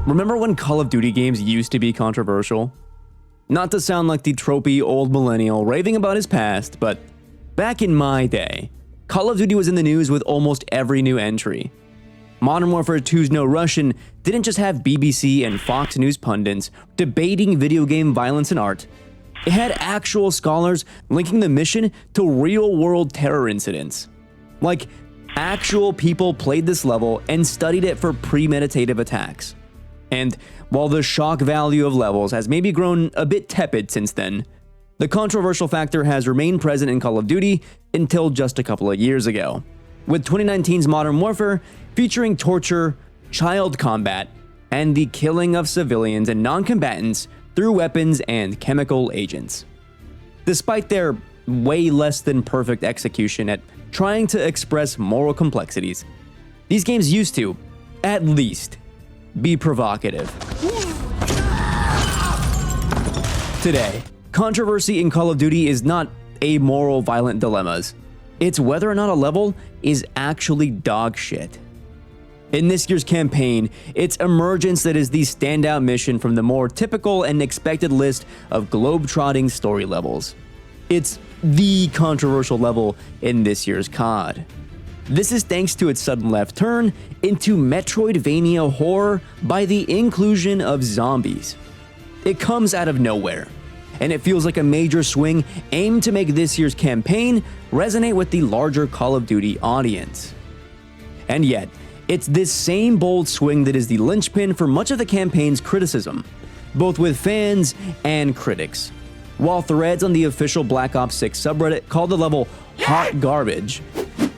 Remember when Call of Duty games used to be controversial? Not to sound like the tropey old millennial raving about his past, but back in my day, Call of Duty was in the news with almost every new entry. Modern Warfare 2's No Russian didn't just have BBC and Fox News pundits debating video game violence and art. It had actual scholars linking the mission to real-world terror incidents. Like, actual people played this level and studied it for premeditative attacks. And while the shock value of levels has maybe grown a bit tepid since then, the controversial factor has remained present in Call of Duty until just a couple of years ago, with 2019's Modern Warfare featuring torture, child combat, and the killing of civilians and non-combatants through weapons and chemical agents. Despite their way less than perfect execution at trying to express moral complexities, these games used to, at least, be provocative. Today, controversy in Call of Duty is not amoral violent dilemmas. It's whether or not a level is actually dog shit. In this year's campaign, it's Emergence that is the standout mission from the more typical and expected list of globe-trotting story levels. It's the controversial level in this year's COD. This is thanks to its sudden left turn into Metroidvania horror by the inclusion of zombies. It comes out of nowhere, and it feels like a major swing aimed to make this year's campaign resonate with the larger Call of Duty audience. And yet, it's this same bold swing that is the linchpin for much of the campaign's criticism, both with fans and critics. While threads on the official Black Ops 6 subreddit call the level hot garbage,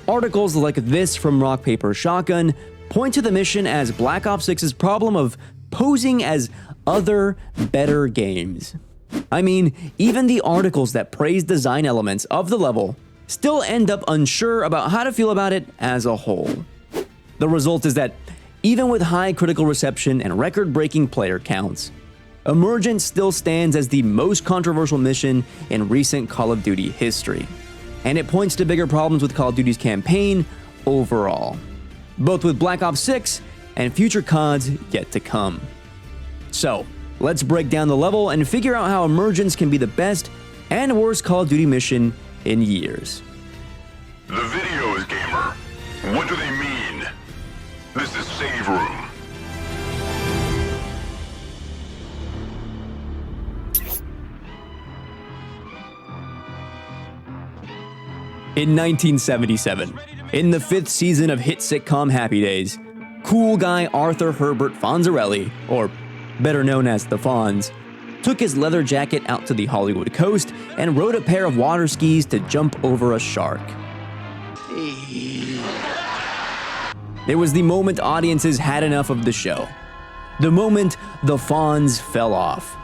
articles like this from Rock Paper Shotgun point to the mission as Black Ops 6's problem of posing as other, better games. I mean, even the articles that praise design elements of the level still end up unsure about how to feel about it as a whole. The result is that, even with high critical reception and record-breaking player counts, Emergence still stands as the most controversial mission in recent Call of Duty history, and it points to bigger problems with Call of Duty's campaign overall, both with Black Ops 6 and future CODs yet to come. So, let's break down the level and figure out how Emergence can be the best and worst Call of Duty mission in years. The videos, gamer. What do they mean? This is Save Room. In 1977, in the 5th season of hit sitcom Happy Days, cool guy Arthur Herbert Fonzarelli, or better known as the Fonz, took his leather jacket out to the Hollywood coast and rode a pair of water skis to jump over a shark. It was the moment audiences had enough of the show. The moment the Fonz fell off.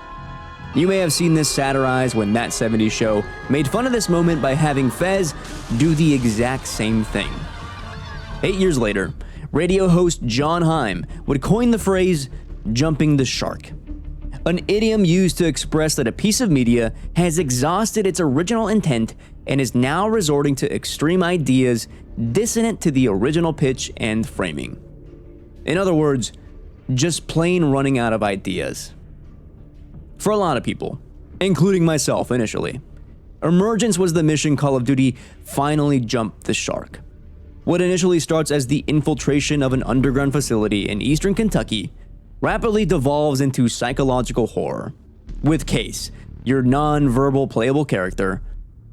You may have seen this satirized when That 70s Show made fun of this moment by having Fez do the exact same thing. 8 years later, radio host John Haim would coin the phrase, jumping the shark. An idiom used to express that a piece of media has exhausted its original intent and is now resorting to extreme ideas dissonant to the original pitch and framing. In other words, just plain running out of ideas. For a lot of people, including myself initially, Emergence was the mission Call of Duty finally jumped the shark. What initially starts as the infiltration of an underground facility in eastern Kentucky rapidly devolves into psychological horror, with Case, your non-verbal playable character,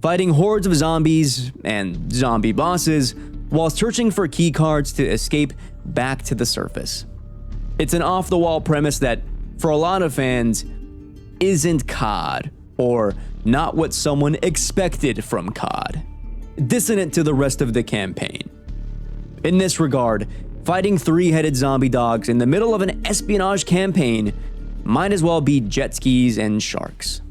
fighting hordes of zombies and zombie bosses while searching for key cards to escape back to the surface. It's an off-the-wall premise that, for a lot of fans, isn't COD, or not what someone expected from COD, dissonant to the rest of the campaign. In this regard, fighting three-headed zombie dogs in the middle of an espionage campaign might as well be jet skis and sharks.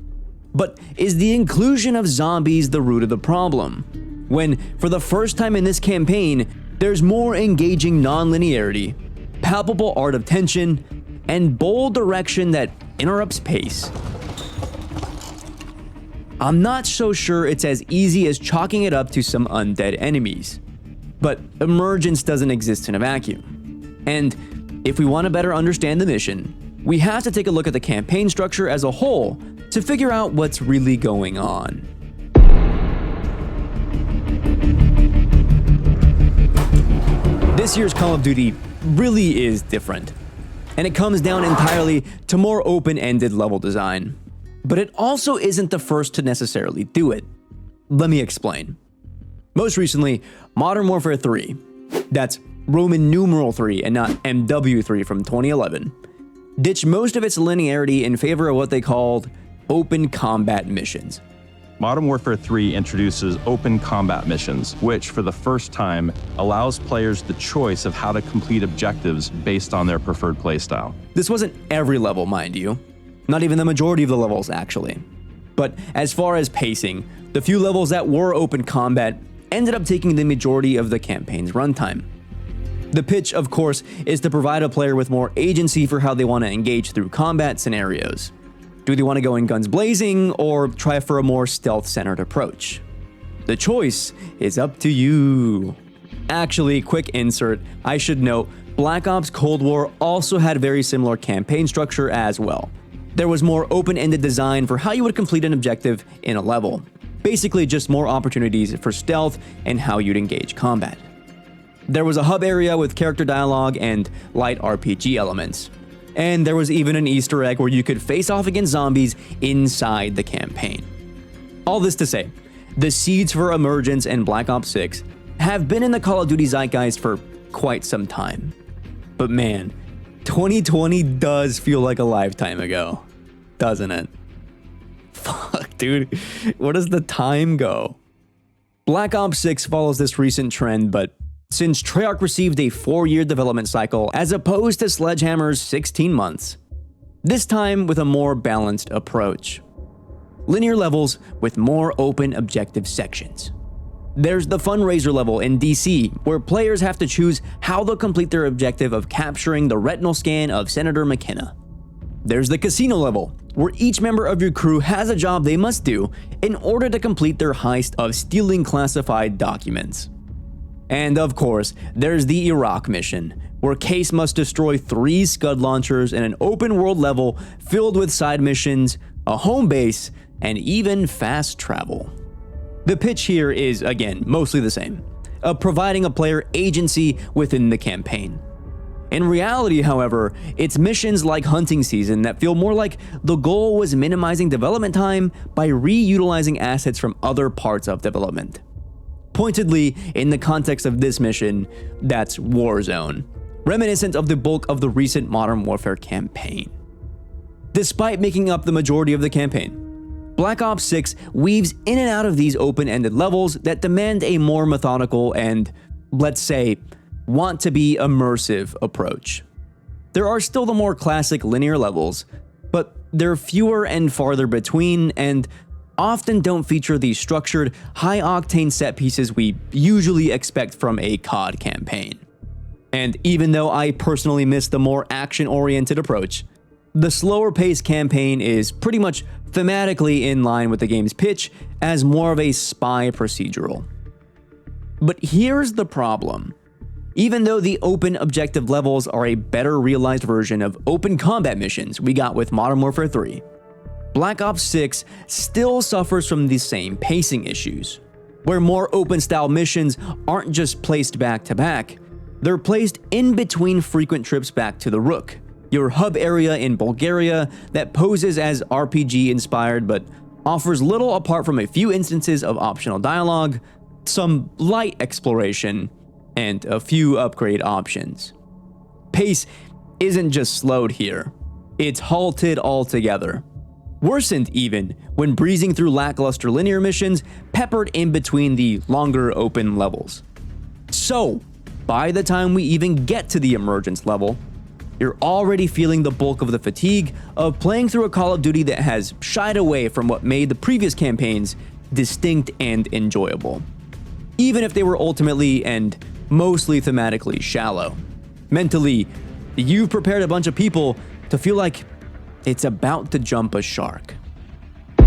But is the inclusion of zombies the root of the problem? When, for the first time in this campaign, there's more engaging non-linearity, palpable art of tension, and bold direction that interrupts pace. I'm not so sure it's as easy as chalking it up to some undead enemies. But Emergence doesn't exist in a vacuum. And If we want to better understand the mission, we have to take a look at the campaign structure as a whole to figure out what's really going on. This year's Call of Duty really is different, and it comes down entirely to more open-ended level design. But it also isn't the first to necessarily do it. Let me explain. Most recently, Modern Warfare 3, that's Roman numeral 3 and not MW3 from 2011, ditched most of its linearity in favor of what they called open combat missions. Modern Warfare 3 introduces open combat missions, which for the first time allows players the choice of how to complete objectives based on their preferred playstyle. This wasn't every level, mind you. Not even the majority of the levels, actually. But as far as pacing, the few levels that were open combat ended up taking the majority of the campaign's runtime. The pitch, of course, is to provide a player with more agency for how they want to engage through combat scenarios. Do they want to go in guns blazing or try for a more stealth-centered approach? The choice is up to you. Actually, quick insert, I should note, Black Ops Cold War also had very similar campaign structure as well. There was more open-ended design for how you would complete an objective in a level. Basically just more opportunities for stealth and how you'd engage combat. There was a hub area with character dialogue and light RPG elements. And there was even an Easter egg where you could face off against zombies inside the campaign. All this to say, the seeds for Emergence and Black Ops 6 have been in the Call of Duty zeitgeist for quite some time. But man, 2020 does feel like a lifetime ago, doesn't it? Fuck, dude, where does the time go? Black Ops 6 follows this recent trend, but since Treyarch received a 4-year development cycle as opposed to Sledgehammer's 16 months, this time with a more balanced approach. Linear levels with more open objective sections. There's the fundraiser level in DC, where players have to choose how they'll complete their objective of capturing the retinal scan of Senator McKenna. There's the casino level, where each member of your crew has a job they must do in order to complete their heist of stealing classified documents. And of course, there's the Iraq mission, where Case must destroy 3 Scud launchers in an open world level filled with side missions, a home base, and even fast travel. The pitch here is, again, mostly the same, of providing a player agency within the campaign. In reality, however, it's missions like Hunting Season that feel more like the goal was minimizing development time by reutilizing assets from other parts of development. Pointedly, in the context of this mission, that's Warzone, reminiscent of the bulk of the recent Modern Warfare campaign. Despite making up the majority of the campaign, Black Ops 6 weaves in and out of these open-ended levels that demand a more methodical and, let's say, want-to-be immersive approach. There are still the more classic linear levels, but they're fewer and farther between and often don't feature the structured, high-octane set pieces we usually expect from a COD campaign. And even though I personally miss the more action-oriented approach, the slower-paced campaign is pretty much thematically in line with the game's pitch as more of a spy procedural. But here's the problem. Even though the open objective levels are a better realized version of open combat missions we got with Modern Warfare 3, Black Ops 6 still suffers from the same pacing issues, where more open-style missions aren't just placed back-to-back, they're placed in between frequent trips back to the Rook, your hub area in Bulgaria that poses as RPG-inspired but offers little apart from a few instances of optional dialogue, some light exploration, and a few upgrade options. Pace isn't just slowed here, it's halted altogether. Worsened even when breezing through lackluster linear missions peppered in between the longer open levels. So, by the time we even get to the Emergence level, you're already feeling the bulk of the fatigue of playing through a Call of Duty that has shied away from what made the previous campaigns distinct and enjoyable, even if they were ultimately and mostly thematically shallow. Mentally, you've prepared a bunch of people to feel like it's about to jump a shark. A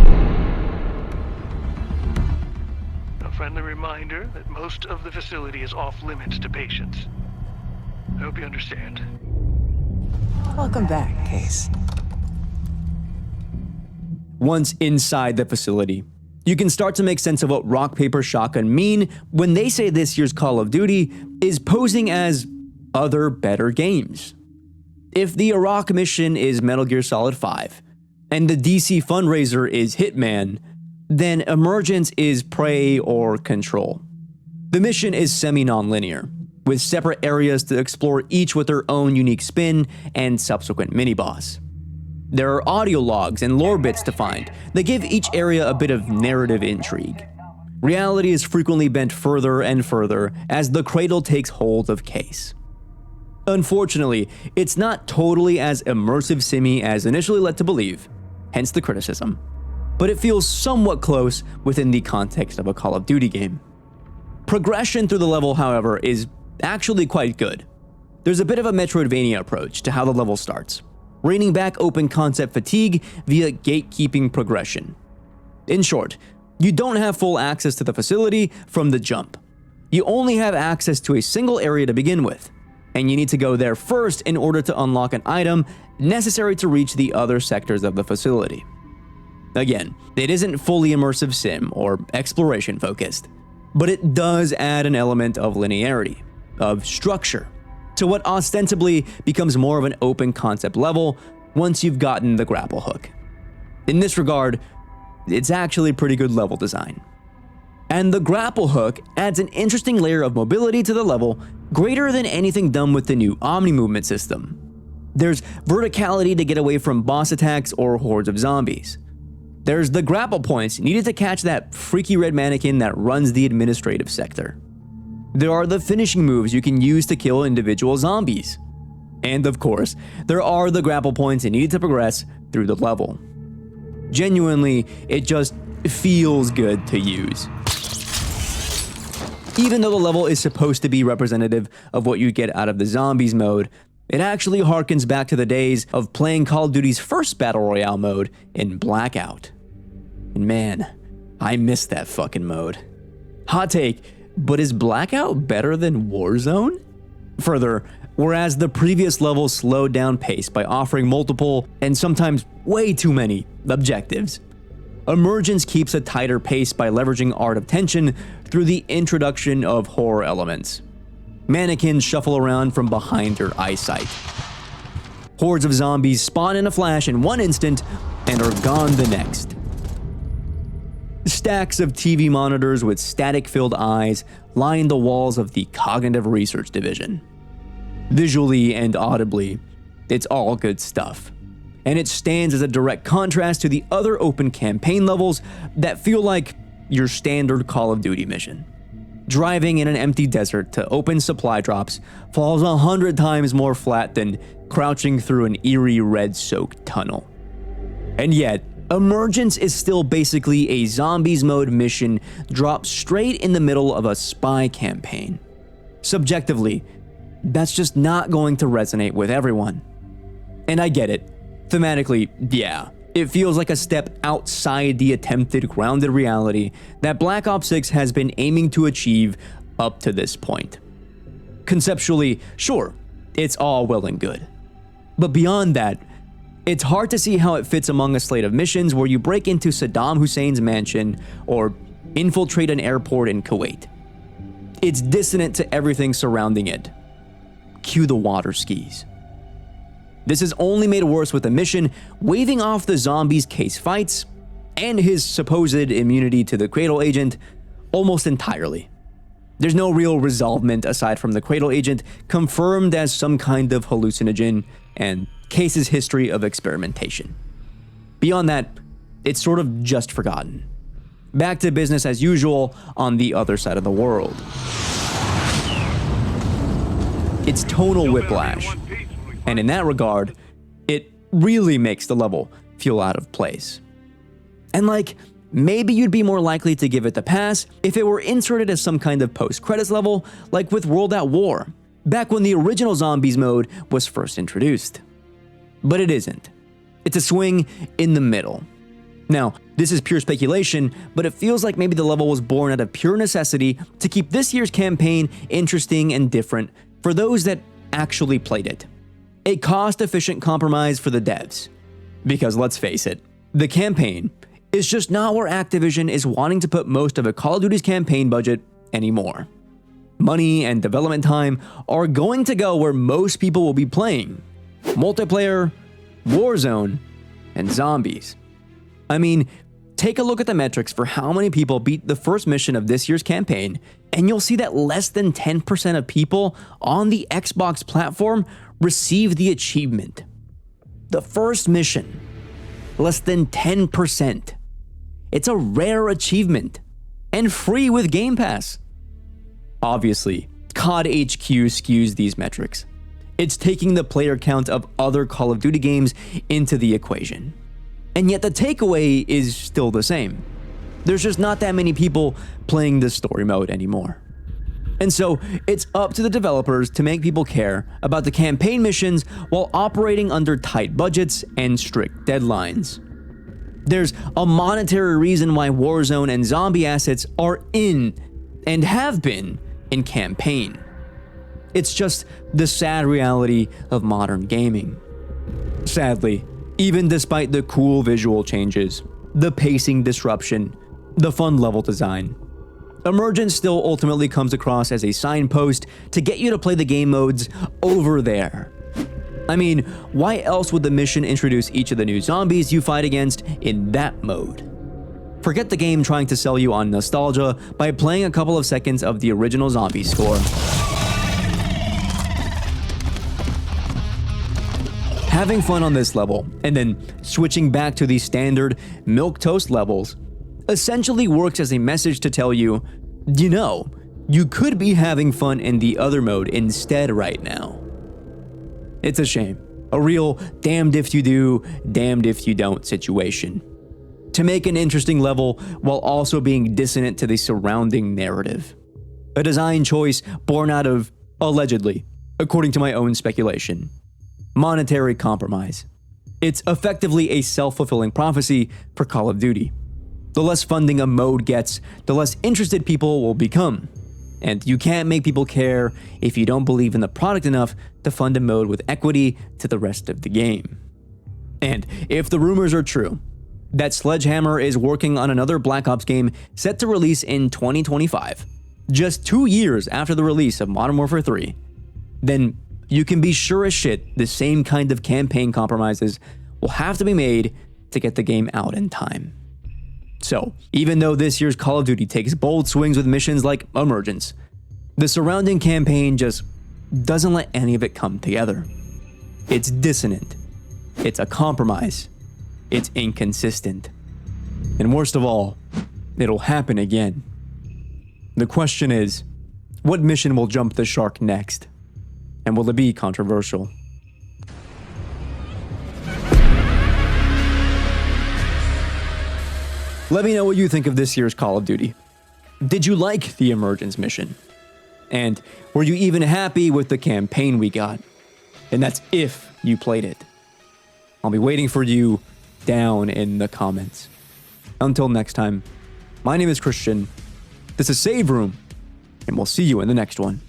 friendly reminder that most of the facility is off limits to patients. I hope you understand. Welcome back, Case. Once inside the facility, you can start to make sense of what Rock Paper Shotgun mean when they say this year's Call of Duty is posing as other better games. If the Iraq mission is Metal Gear Solid 5, and the DC fundraiser is Hitman, then Emergence is Prey or Control. The mission is semi-non-linear, with separate areas to explore each with their own unique spin and subsequent mini-boss. There are audio logs and lore bits to find that give each area a bit of narrative intrigue. Reality is frequently bent further and further as the cradle takes hold of Case. Unfortunately, it's not totally as immersive simmy as initially led to believe, hence the criticism, but it feels somewhat close within the context of a Call of Duty game. Progression through the level, however, is actually quite good. There's a bit of a Metroidvania approach to how the level starts, reining back open concept fatigue via gatekeeping progression. In short, you don't have full access to the facility from the jump. You only have access to a single area to begin with, and you need to go there first in order to unlock an item necessary to reach the other sectors of the facility. Again, it isn't fully immersive sim or exploration focused, but it does add an element of linearity, of structure, to what ostensibly becomes more of an open concept level once you've gotten the grapple hook. In this regard, it's actually pretty good level design. And the grapple hook adds an interesting layer of mobility to the level greater than anything done with the new Omni movement system. There's verticality to get away from boss attacks or hordes of zombies. There's the grapple points needed to catch that freaky red mannequin that runs the administrative sector. There are the finishing moves you can use to kill individual zombies. And of course, there are the grapple points needed to progress through the level. Genuinely, it just feels good to use. Even though the level is supposed to be representative of what you get out of the zombies mode, it actually harkens back to the days of playing Call of Duty's first Battle Royale mode in Blackout. And man, I miss that fucking mode. Hot take, but is Blackout better than Warzone? Further, whereas the previous level slowed down pace by offering multiple, and sometimes way too many, objectives, Emergence keeps a tighter pace by leveraging art of tension through the introduction of horror elements. Mannequins shuffle around from behind your eyesight. Hordes of zombies spawn in a flash in one instant and are gone the next. Stacks of TV monitors with static-filled eyes line the walls of the Cognitive Research Division. Visually and audibly, it's all good stuff. And it stands as a direct contrast to the other open campaign levels that feel like your standard Call of Duty mission. Driving in an empty desert to open supply drops falls 100 times more flat than crouching through an eerie red-soaked tunnel. And yet, Emergence is still basically a zombies mode mission dropped straight in the middle of a spy campaign. Subjectively, that's just not going to resonate with everyone. And I get it. Thematically, yeah, it feels like a step outside the attempted grounded reality that Black Ops 6 has been aiming to achieve up to this point. Conceptually, sure, it's all well and good. But beyond that, it's hard to see how it fits among a slate of missions where you break into Saddam Hussein's mansion or infiltrate an airport in Kuwait. It's dissonant to everything surrounding it. Cue the water skis. This is only made worse with the mission waving off the zombies' Case fights and his supposed immunity to the Cradle Agent almost entirely. There's no real resolvement aside from the Cradle Agent confirmed as some kind of hallucinogen and Case's history of experimentation. Beyond that, it's sort of just forgotten. Back to business as usual on the other side of the world. It's tonal whiplash. And in that regard, it really makes the level feel out of place. And like, maybe you'd be more likely to give it the pass if it were inserted as some kind of post-credits level, like with World at War, back when the original Zombies mode was first introduced. But it isn't. It's a swing in the middle. Now, this is pure speculation, but it feels like maybe the level was born out of pure necessity to keep this year's campaign interesting and different for those that actually played it. a cost-efficient compromise for the devs. Because let's face it, the campaign is just not where Activision is wanting to put most of a Call of Duty's campaign budget anymore. Money and development time are going to go where most people will be playing: multiplayer, Warzone, and zombies. I mean, take a look at the metrics for how many people beat the first mission of this year's campaign, and you'll see that less than 10% of people on the Xbox platform received the achievement. The first mission, less than 10%. It's a rare achievement, and free with Game Pass. Obviously, COD HQ skews these metrics. It's taking the player count of other Call of Duty games into the equation. And yet the takeaway is still the same. There's just not that many people playing this story mode anymore. And so it's up to the developers to make people care about the campaign missions while operating under tight budgets and strict deadlines. There's a monetary reason why Warzone and zombie assets are in, and have been, in campaign. It's just the sad reality of modern gaming. Sadly, even despite the cool visual changes, the pacing disruption, the fun level design, Emergence still ultimately comes across as a signpost to get you to play the game modes over there. I mean, why else would the mission introduce each of the new zombies you fight against in that mode? Forget the game trying to sell you on nostalgia by playing a couple of seconds of the original zombie score. Having fun on this level, and then switching back to the standard milquetoast levels, essentially works as a message to tell you, you know, you could be having fun in the other mode instead right now. It's a shame. A real damned if you do, damned if you don't situation. To make an interesting level while also being dissonant to the surrounding narrative. A design choice born out of, allegedly, according to my own speculation, monetary compromise. It's effectively a self-fulfilling prophecy for Call of Duty. The less funding a mode gets, the less interested people will become. And you can't make people care if you don't believe in the product enough to fund a mode with equity to the rest of the game. And if the rumors are true, that Sledgehammer is working on another Black Ops game set to release in 2025, just 2 years after the release of Modern Warfare 3, then you can be sure as shit the same kind of campaign compromises will have to be made to get the game out in time. So, even though this year's Call of Duty takes bold swings with missions like Emergence, the surrounding campaign just doesn't let any of it come together. It's dissonant. It's a compromise. It's inconsistent. And worst of all, it'll happen again. The question is, what mission will jump the shark next? And will it be controversial? Let me know what you think of this year's Call of Duty. Did you like the Emergence mission? And were you even happy with the campaign we got? And that's if you played it. I'll be waiting for you down in the comments. Until next time, my name is Christian, this is Save Room, and we'll see you in the next one.